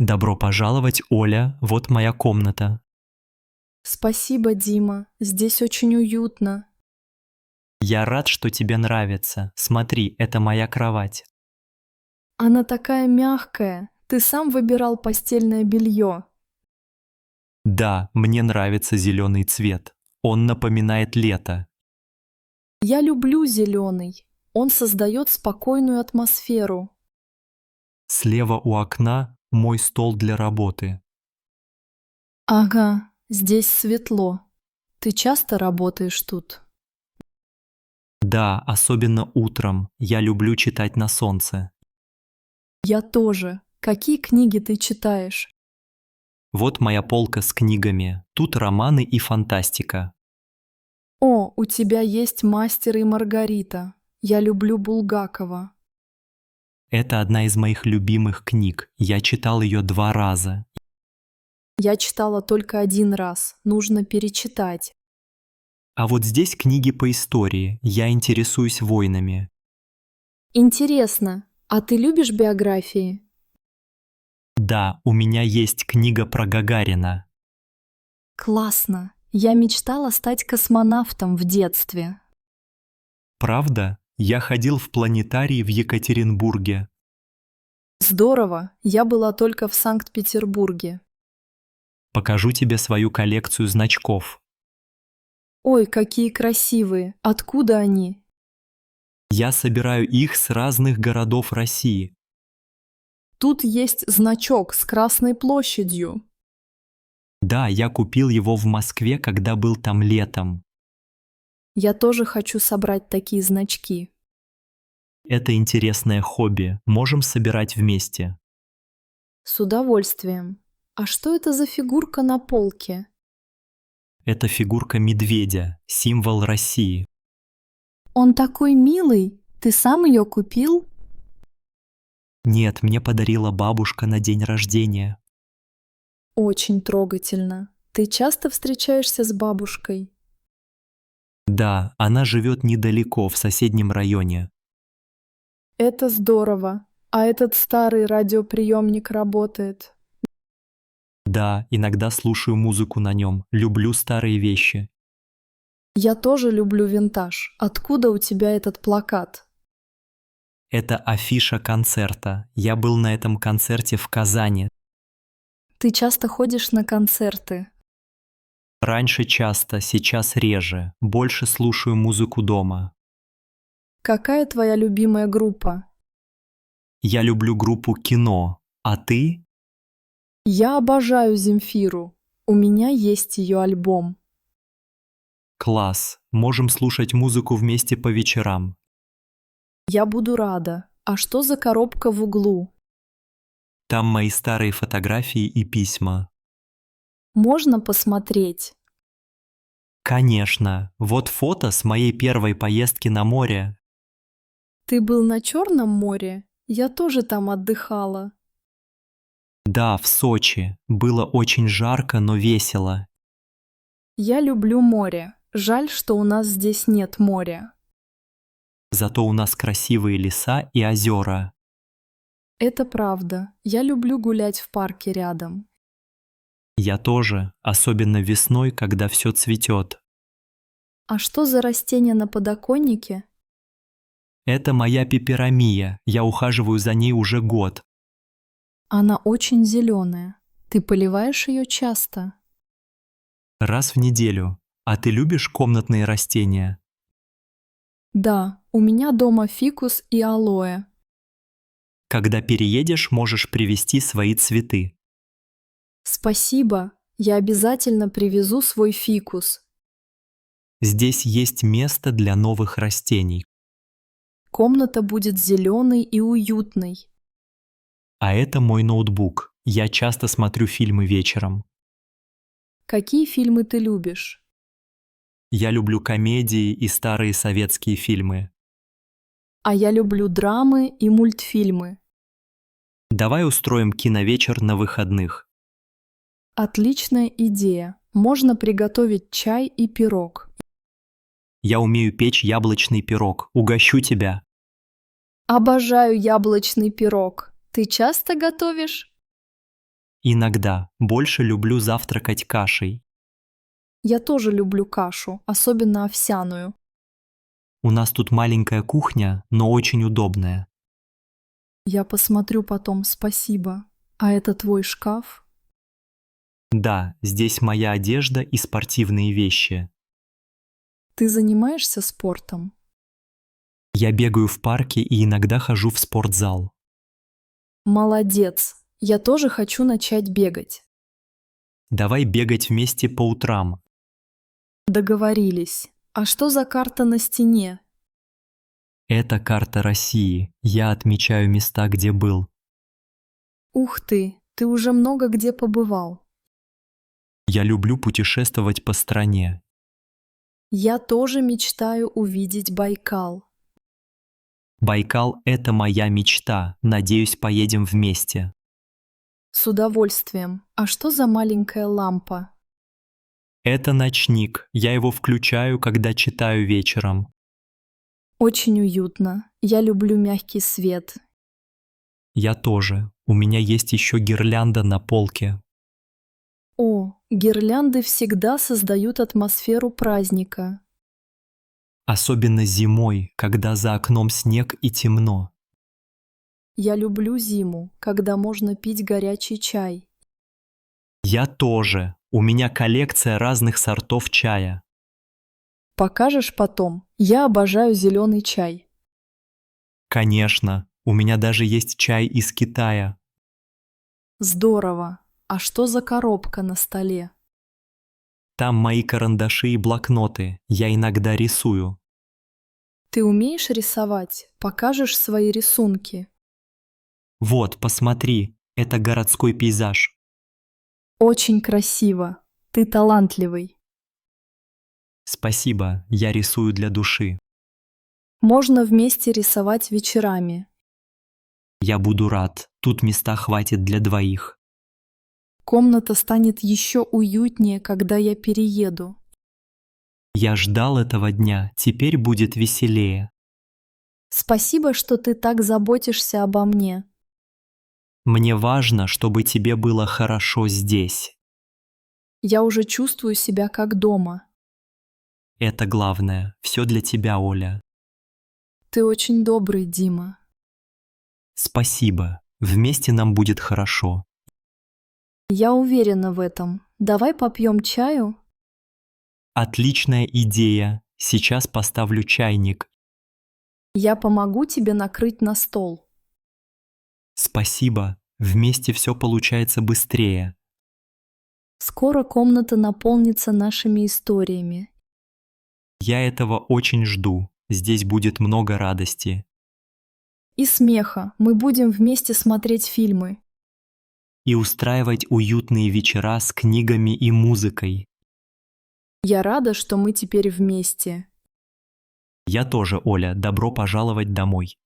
Добро пожаловать, Оля, вот моя комната. Спасибо, Дима. Здесь очень уютно. Я рад, что тебе нравится. Смотри, это моя кровать. Она такая мягкая. Ты сам выбирал постельное белье. Да, мне нравится зеленый цвет. Он напоминает лето. Я люблю зеленый. Он создает спокойную атмосферу. Слева у окна мой стол для работы. Ага, здесь светло. Ты часто работаешь тут? Да, особенно утром. Я люблю читать на солнце. Я тоже. Какие книги ты читаешь? Вот моя полка с книгами. Тут романы и фантастика. О, у тебя есть «Мастер и Маргарита». Я люблю Булгакова. Это одна из моих любимых книг. Я читал ее 2 раза. Я читала только один раз. Нужно перечитать. А вот здесь книги по истории. Я интересуюсь войнами. Интересно, а ты любишь биографии? Да, у меня есть книга про Гагарина. Классно. Я мечтала стать космонавтом в детстве. Правда? Я ходил в планетарий в Екатеринбурге. Здорово. Я была только в Санкт-Петербурге. Покажу тебе свою коллекцию значков. Ой, какие красивые. Откуда они? Я собираю их с разных городов России. Тут есть значок с Красной площадью. Да, я купил его в Москве, когда был там летом. Я тоже хочу собрать такие значки. Это интересное хобби. Можем собирать вместе. С удовольствием. А что это за фигурка на полке? Это фигурка медведя, символ России. Он такой милый. Ты сам ее купил? Нет, мне подарила бабушка на день рождения. Очень трогательно. Ты часто встречаешься с бабушкой? Да, она живет недалеко, в соседнем районе. Это здорово. А этот старый радиоприемник работает. Да, иногда слушаю музыку на нем, люблю старые вещи. Я тоже люблю винтаж. Откуда у тебя этот плакат? Это афиша концерта. Я был на этом концерте в Казани. Ты часто ходишь на концерты. Раньше часто, сейчас реже. Больше слушаю музыку дома. Какая твоя любимая группа? Я люблю группу «Кино». А ты? Я обожаю Земфиру. У меня есть ее альбом. Класс. Можем слушать музыку вместе по вечерам. Я буду рада. А что за коробка в углу? Там мои старые фотографии и письма. Можно посмотреть? Конечно. Вот фото с моей первой поездки на море. Ты был на Черном море? Я тоже там отдыхала. Да, в Сочи. Было очень жарко, но весело. Я люблю море. Жаль, что у нас здесь нет моря. Зато у нас красивые леса и озера. Это правда. Я люблю гулять в парке рядом. Я тоже, особенно весной, когда все цветет. А что за растение на подоконнике? Это моя пеперомия. Я ухаживаю за ней уже год. Она очень зеленая. Ты поливаешь ее часто? Раз в неделю. А ты любишь комнатные растения? Да, у меня дома фикус и алоэ. Когда переедешь, можешь привезти свои цветы. Спасибо. Я обязательно привезу свой фикус. Здесь есть место для новых растений. Комната будет зеленой и уютной. А это мой ноутбук. Я часто смотрю фильмы вечером. Какие фильмы ты любишь? Я люблю комедии и старые советские фильмы. А я люблю драмы и мультфильмы. Давай устроим киновечер на выходных. Отличная идея. Можно приготовить чай и пирог. Я умею печь яблочный пирог. Угощу тебя. Обожаю яблочный пирог. Ты часто готовишь? Иногда больше люблю завтракать кашей. Я тоже люблю кашу, особенно овсяную. У нас тут маленькая кухня, но очень удобная. Я посмотрю потом, спасибо. А это твой шкаф? Да, здесь моя одежда и спортивные вещи. Ты занимаешься спортом? Я бегаю в парке и иногда хожу в спортзал. Молодец. Я тоже хочу начать бегать. Давай бегать вместе по утрам. Договорились. А что за карта на стене? Это карта России. Я отмечаю места, где был. Ух ты уже много где побывал. Я люблю путешествовать по стране. Я тоже мечтаю увидеть Байкал. Байкал — это моя мечта. Надеюсь, поедем вместе. С удовольствием. А что за маленькая лампа? Это ночник. Я его включаю, когда читаю вечером. Очень уютно. Я люблю мягкий свет. Я тоже. У меня есть еще гирлянда на полке. О, гирлянды всегда создают атмосферу праздника. Особенно зимой, когда за окном снег и темно. Я люблю зиму, когда можно пить горячий чай. Я тоже. У меня коллекция разных сортов чая. Покажешь потом? Я обожаю зеленый чай. Конечно, у меня даже есть чай из Китая. Здорово. А что за коробка на столе? Там мои карандаши и блокноты. Я иногда рисую. Ты умеешь рисовать? Покажешь свои рисунки? Вот, посмотри, это городской пейзаж. Очень красиво. Ты талантливый. Спасибо, я рисую для души. Можно вместе рисовать вечерами. Я буду рад. Тут места хватит для двоих. Комната станет еще уютнее, когда я перееду. Я ждал этого дня, теперь будет веселее. Спасибо, что ты так заботишься обо мне. Мне важно, чтобы тебе было хорошо здесь. Я уже чувствую себя как дома. Это главное. Все для тебя, Оля. Ты очень добрый, Дима. Спасибо. Вместе нам будет хорошо. Я уверена в этом. Давай попьем чаю? Отличная идея. Сейчас поставлю чайник. Я помогу тебе накрыть на стол. Спасибо. Вместе все получается быстрее. Скоро комната наполнится нашими историями. Я этого очень жду. Здесь будет много радости. И смеха. Мы будем вместе смотреть фильмы. И устраивать уютные вечера с книгами и музыкой. Я рада, что мы теперь вместе. Я тоже, Оля. Добро пожаловать домой.